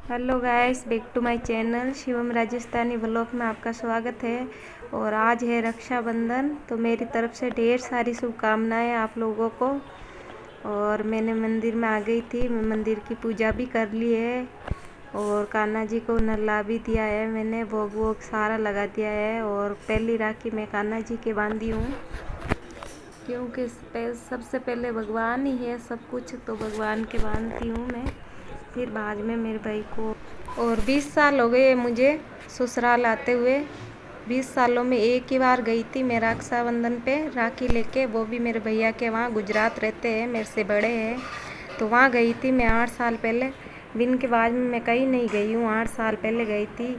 Hello guys, back to my channel Shivam Rajasthani vlog में आपका स्वागत है। और आज है रक्षाबंधन, तो मेरी तरफ से ढेर सारी शुभकामनाएं आप लोगों को। और मैंने मंदिर में आ गई थी, मैं मंदिर की पूजा भी कर ली है और कान्हा जी को नहला भी दिया है। मैंने भोग वोग सारा लगा दिया है और पहली राखी मैं कान्हा जी के बांधी हूँ, क्योंकि सबसे पहले भगवान ही है सब कुछ, तो भगवान के बांधती हूँ मैं। फिर बाद में मेरे भाई को। और 20 साल हो गए मुझे ससुराल आते हुए। 20 सालों में एक ही बार गई थी मैं रक्षाबंधन पे राखी लेके, वो भी मेरे भैया के वहाँ गुजरात रहते हैं, मेरे से बड़े हैं, तो वहाँ गई थी मैं 8 साल पहले। विन के बाद में मैं कहीं नहीं गई हूँ, 8 साल पहले गई थी,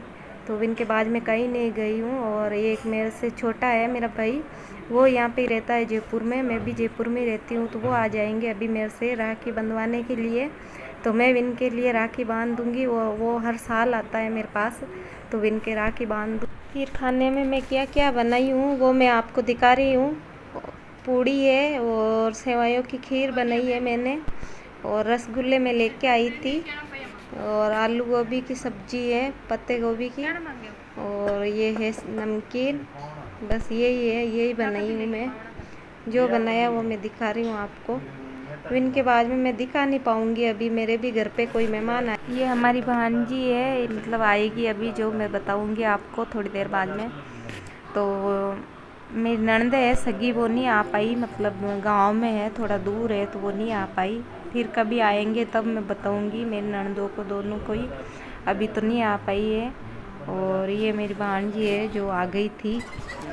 तो विन के बाद में कहीं नहीं गई हूँ। और एक मेरे से छोटा है मेरा भाई, वो यहाँ पे रहता है जयपुर में, मैं भी जयपुर में रहती हूँ, तो वो आ जाएंगे अभी मेरे से राखी बंधवाने के लिए। तो मैं विन के लिए राखी बांध दूँगी। वो हर साल आता है मेरे पास, तो विन के राखी बांध दूँ। फिर खाने में मैं क्या क्या बनाई हूँ वो मैं आपको दिखा रही हूँ। पूड़ी है और सेवइयों की खीर बनाई है मैंने, और रसगुल्ले में लेके आई थी, और आलू गोभी की सब्जी है, पत्ते गोभी की, और ये है नमकीन। बस यही है, यही बनाई हूँ मैं। जो बनाया वो मैं दिखा रही हूँ आपको। इनके बाद में मैं दिखा नहीं पाऊँगी, अभी मेरे भी घर पे कोई मेहमान आए। ये हमारी भांजी है, मतलब आएगी अभी, जो मैं बताऊँगी आपको थोड़ी देर बाद में। तो मेरी ननद है सगी, वो नहीं आ पाई, मतलब गांव में है, थोड़ा दूर है, तो वो नहीं आ पाई। फिर कभी आएंगे तब मैं बताऊँगी मेरी ननदों को, दोनों को ही, अभी तो नहीं आ पाई है। और ये मेरी भांजी है जो आ गई थी,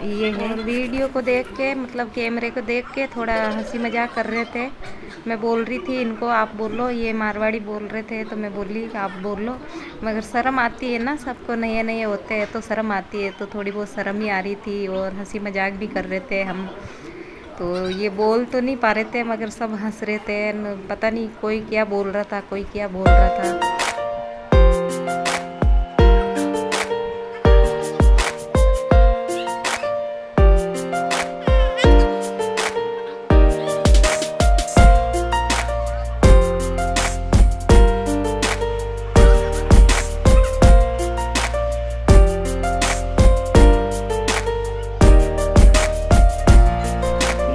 ये है। और वीडियो को देख के, मतलब कैमरे को देख के थोड़ा हंसी मजाक कर रहे थे। मैं बोल रही थी इनको आप बोलो, ये मारवाड़ी बोल रहे थे, तो मैं बोली कि आप बोलो, मगर शर्म आती है ना, सबको नए नए होते हैं तो शर्म आती है, तो थोड़ी बहुत शर्म ही आ रही थी। और हंसी मजाक भी कर रहे थे हम, तो ये बोल तो नहीं पा रहे थे मगर सब हंस रहे थे। पता नहीं कोई क्या बोल रहा था, कोई क्या बोल रहा था।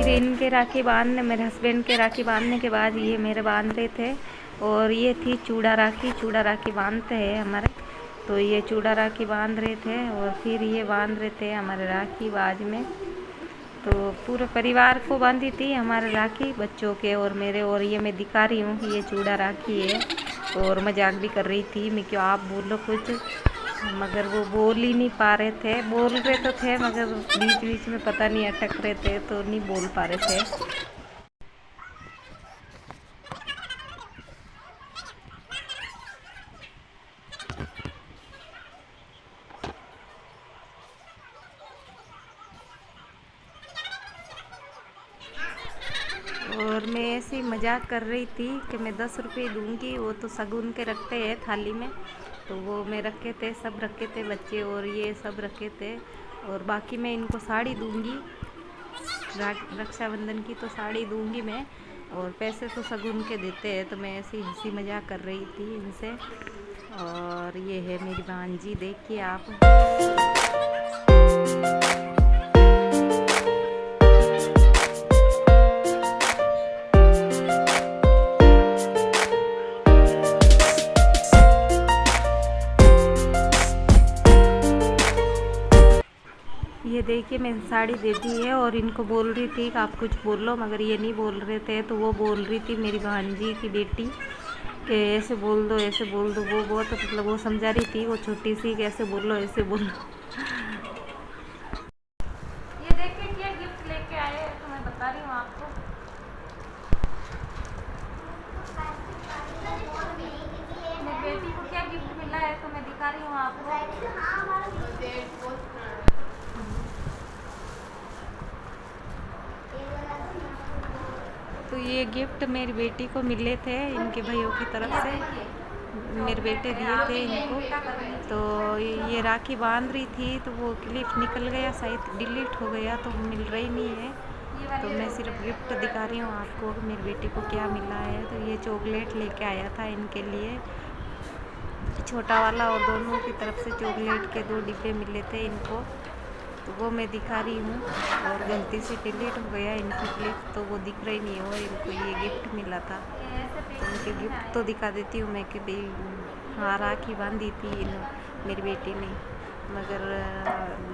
इनके राखी बांधने, मेरे हस्बैंड के राखी बांधने के बाद ये मेरे बांध रहे थे। और ये थी चूड़ा राखी, चूड़ा राखी बांधते हैं हमारे, तो ये चूड़ा राखी बांध रहे थे। और फिर ये बांध रहे थे हमारे राखी बाद में, तो पूरे परिवार को बांधी थी हमारे राखी, बच्चों के और मेरे। और ये मैं दिखा रही हूँ कि ये चूड़ा राखी है, और मजाक भी कर रही थी मैं, क्यों आप बोलो कुछ, मगर वो बोल ही नहीं पा रहे थे। बोल रहे तो थे मगर बीच बीच में पता नहीं अटक रहे थे, तो नहीं बोल पा रहे थे। और मैं ऐसे ही मजाक कर रही थी कि मैं 10 रुपये दूंगी, वो तो शगुन के रखते हैं थाली में, तो वो मैं रखे थे, सब रखे थे बच्चे और ये सब रखे थे। और बाकी मैं इनको साड़ी दूंगी, रक्षाबंधन की तो साड़ी दूंगी मैं, और पैसे तो शगुन के देते हैं, तो मैं ऐसे ही हंसी मजाक कर रही थी इनसे। और ये है मेरी भांजी, देखिए आप। ये देखिए मैंने साड़ी दे दी है, और इनको बोल रही थी कि आप कुछ बोलो, मगर ये नहीं बोल रहे थे। तो वो बोल रही थी मेरी भांजी की बेटी कि ऐसे बोल दो, ऐसे बोल दो। वो बहुत, मतलब वो समझा रही थी, वो छोटी सी, कि ऐसे बोलो, ऐसे बोलो। ये देखिए क्या गिफ्ट लेके आए हैं, तो मैं बता रही हूँ आपको। मेरी बेटी को क्या गिफ्ट मिला है, तो मैं दिखा रही हूँ आपको। तो ये गिफ्ट मेरी बेटी को मिले थे इनके भाइयों की तरफ से, मेरे बेटे दिए थे इनको। तो ये राखी बांध रही थी, तो वो क्लिप निकल गया, शायद डिलीट हो गया, तो मिल रही नहीं है। तो मैं सिर्फ गिफ्ट दिखा रही हूँ आपको, मेरी बेटी को क्या मिला है। तो ये चॉकलेट लेके आया था इनके लिए, छोटा वाला और दोनों की तरफ से चॉकलेट के 2 डिब्बे मिले थे इनको, तो वो मैं दिखा रही हूँ। और गलती से डिलीट हो गया इनकी क्लिप, तो वो दिख रही नहीं हो। इनको ये गिफ्ट मिला था, तो उनके गिफ्ट तो दिखा देती हूँ मैं कि भाई हाँ राखी बांधी थी मेरी बेटी ने, मगर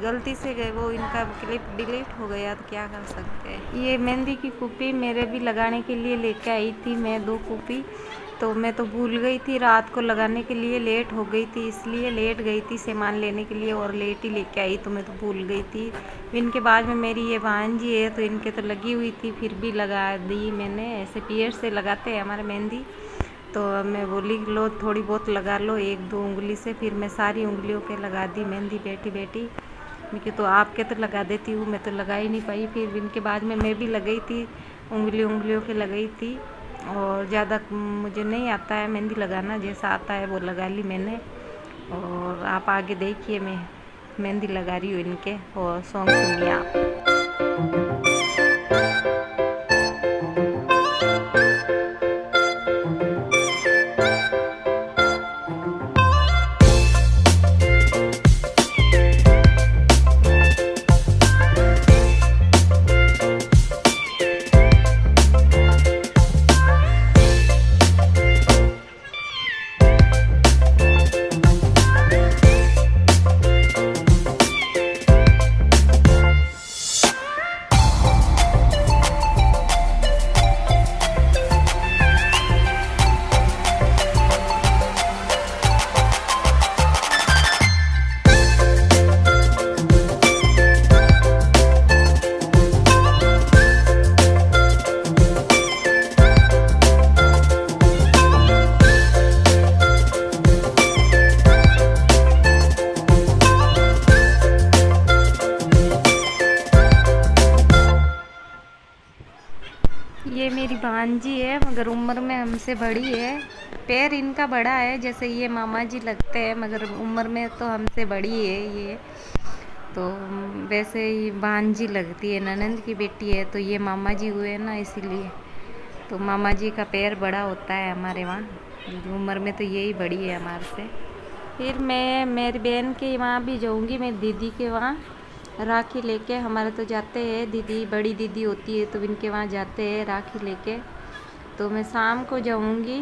गलती से गए वो इनका क्लिप डिलीट हो गया, तो क्या कर सकते हैं। ये मेहंदी की कुप्पी मेरे भी लगाने के लिए लेके आई थी मैं 2 कुप्पी, तो मैं तो भूल गई थी रात को लगाने के लिए, लेट हो गई थी इसलिए लेट गई थी सामान लेने के लिए और लेट ही लेके आई, तो मैं तो भूल गई थी। इनके बाद में मेरी ये भांजी है, तो इनके तो लगी हुई थी, फिर भी लगा दी मैंने। ऐसे पियर से लगाते हैं हमारे मेहंदी, तो मैं बोली लो थोड़ी बहुत लगा लो 1-2 उंगली से, फिर मैं सारी उंगलियों के लगा दी मेहंदी बैठी बैठी। मैं तो आपके तो लगा देती हूँ, मैं तो लगा ही नहीं पाई। फिर इनके बाद में मैं भी लगाई थी, उंगलियों के लगाई थी, और ज़्यादा मुझे नहीं आता है मेहंदी लगाना, जैसा आता है वो लगा ली मैंने। और आप आगे देखिए मैं मेहंदी लगा रही हूँ इनके, और सॉन्ग सुनिए आप। ये मेरी भांजी है, मगर उम्र में हमसे बड़ी है। पैर इनका बड़ा है, जैसे ये मामा जी लगते हैं, मगर उम्र में तो हमसे बड़ी है ये। तो वैसे ही भांजी लगती है, ननंद की बेटी है, तो ये मामा जी हुए ना इसीलिए। तो मामा जी का पैर बड़ा होता है हमारे वहाँ, उम्र में तो यही बड़ी है हमारे से। फिर मैं मेरी बहन के वहाँ भी जाऊँगी, मेरी दीदी के वहाँ राखी लेके। हमारे तो जाते हैं, दीदी बड़ी दीदी होती है तो इनके वहाँ जाते हैं राखी लेके। तो मैं शाम को जाऊँगी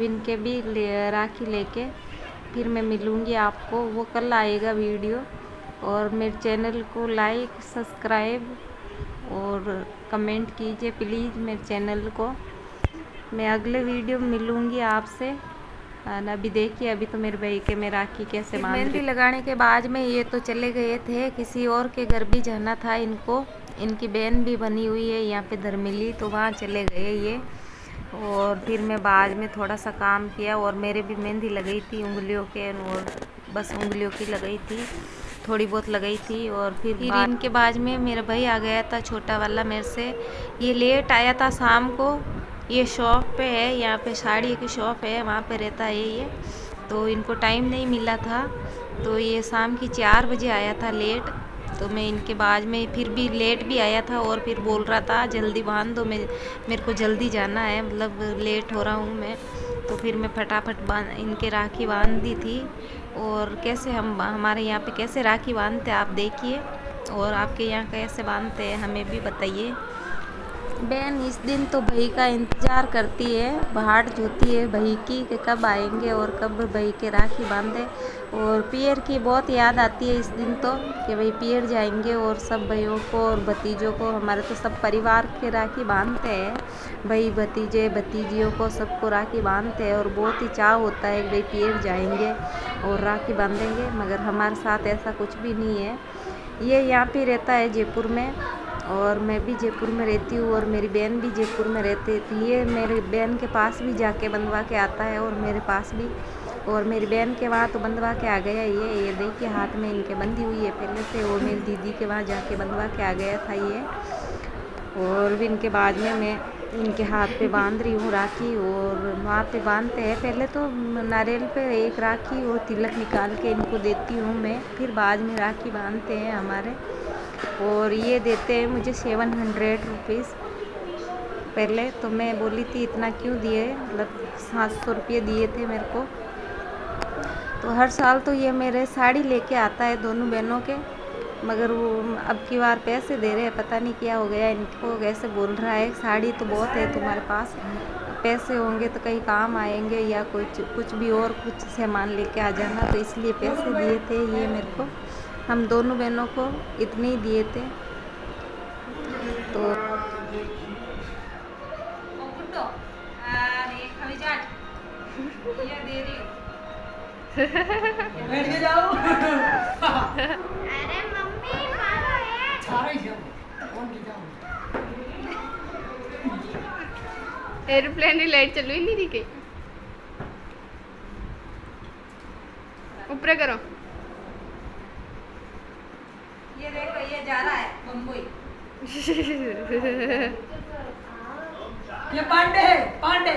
इनके भी राखी लेके, फिर मैं मिलूँगी आपको। वो कल आएगा वीडियो। और मेरे चैनल को लाइक सब्सक्राइब और कमेंट कीजिए प्लीज़ मेरे चैनल को। मैं अगले वीडियो में मिलूँगी आपसे। अभी देखिए, अभी तो मेरे भाई के मैं राखी कैसे बांध रही। मेहंदी लगाने के बाद में ये तो चले गए थे, किसी और के घर भी जाना था इनको। इनकी बहन भी बनी हुई है यहाँ पे धर्मिली, तो वहाँ चले गए ये। और फिर मैं बाद में थोड़ा सा काम किया, और मेरे भी मेहंदी लगाई थी उंगलियों के, और बस उंगलियों की लगाई थी, थोड़ी बहुत लगाई थी। और फिर इनके बाद में मेरा भाई आ गया था छोटा वाला मेरे से। ये लेट आया था शाम को, ये शॉप पे है, यहाँ पे साड़ी की शॉप है, वहाँ पे रहता है ये। तो इनको टाइम नहीं मिला था, तो ये शाम की 4 बजे आया था लेट। तो मैं इनके बाद में फिर भी लेट भी आया था, और फिर बोल रहा था जल्दी बांध दो, मेरे को जल्दी जाना है, मतलब लेट हो रहा हूँ मैं। तो फिर मैं फटाफट इनके राखी बांध दी थी। और कैसे हमारे यहाँ पे कैसे राखी बांधते हैं आप देखिए, और आपके यहाँ कैसे बांधते हैं हमें भी बताइए। बहन इस दिन तो भाई का इंतज़ार करती है, बाट जोती है भाई की कि कब आएंगे और कब भाई के राखी बांधे। और पियर की बहुत याद आती है इस दिन तो, कि भाई पियर जाएंगे, और सब भाइयों को और भतीजों को, हमारे तो सब परिवार के राखी बांधते हैं, भाई भतीजे भतीजियों को सबको राखी बांधते हैं। और बहुत ही चाव होता है कि भाई पियर जाएंगे और राखी बांधेंगे, मगर हमारे साथ ऐसा कुछ भी नहीं है। ये यहाँ पे रहता है जयपुर में, और मैं भी जयपुर में रहती हूँ, और मेरी बहन भी जयपुर में रहती है। ये मेरी बहन के पास भी जाके बंधवा के आता है, और मेरे पास भी। और मेरी बहन के वहाँ तो बंधवा के आ गया ये देखिए हाथ में इनके बंधी हुई है पहले से। और मेरी दीदी के वहाँ जाके बंधवा के आ गया था ये। और भी इनके बाद में मैं इनके हाथ पे बांध रही हूँ राखी। और वहाँ पे बांधते हैं, पहले तो नारियल पे एक राखी और तिलक निकाल के इनको देती हूँ मैं, फिर बाद में राखी बांधते हैं हमारे। और ये देते हैं मुझे 700 रुपीज़ पहले। तो मैं बोली थी इतना क्यों दिए, मतलब 700 रुपये दिए थे मेरे को। तो हर साल तो ये मेरे साड़ी लेके आता है दोनों बहनों के, मगर वो अब की बार पैसे दे रहे हैं, पता नहीं क्या हो गया इनको, कैसे बोल रहा है साड़ी तो बहुत है तुम्हारे पास, पैसे होंगे तो कहीं काम आएंगे या कुछ भी और कुछ सामान लेके आ जाना, तो इसलिए पैसे दिए थे ये मेरे को, हम दोनों बहनों को इतने ही दिए थे। तो अरे मम्मी मारो एरोप्लेन की लाइट चलू ही नहीं रही कहीं, ऊपर करो। ये देखो ये जा रहा है बम्बई। ये पांडे है, पांडे।